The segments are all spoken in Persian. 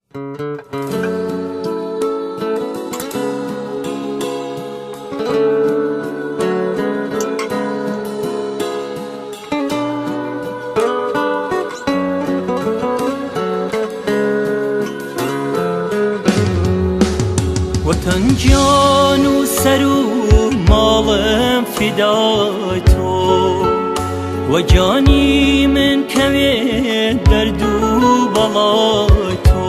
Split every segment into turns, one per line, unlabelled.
وطن جان و سر و مالم فدای تو و جانی من کمی درد و بلای تو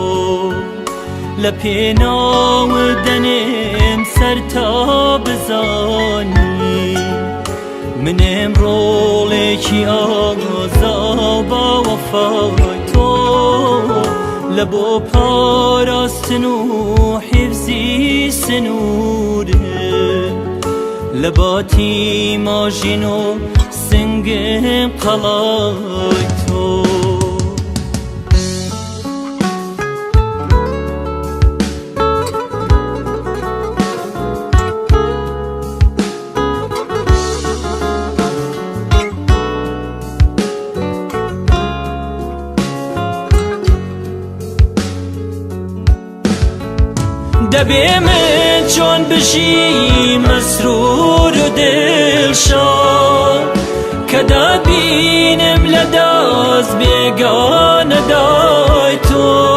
لپینا و دنم سر تا بزانی منم رولکی آزا با وفای تو لبو پاراستن و حفظی سنوره لباتی ماجین و سنگم قلای تو دبی من چون بشی مسرور و دلشاد کدا بینم لداز بیگان دای تو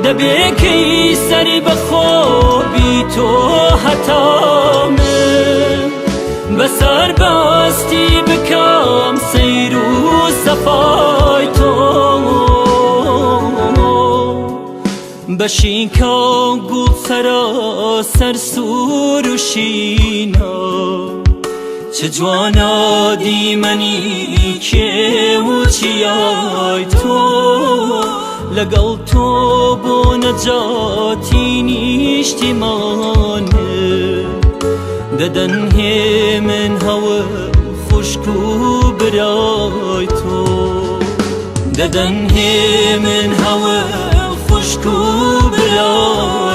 دبی کی سری بخوبی تو حتا من بسر باستی بکم سیر و صفای تو بشین که گل سراسر سور و شینا چه جوانا دیمنی که و چیای تو لگل تو با نجاتی نیشتیمانه ددن من هوا خشکو برای تو ددن من هوا خشکو برای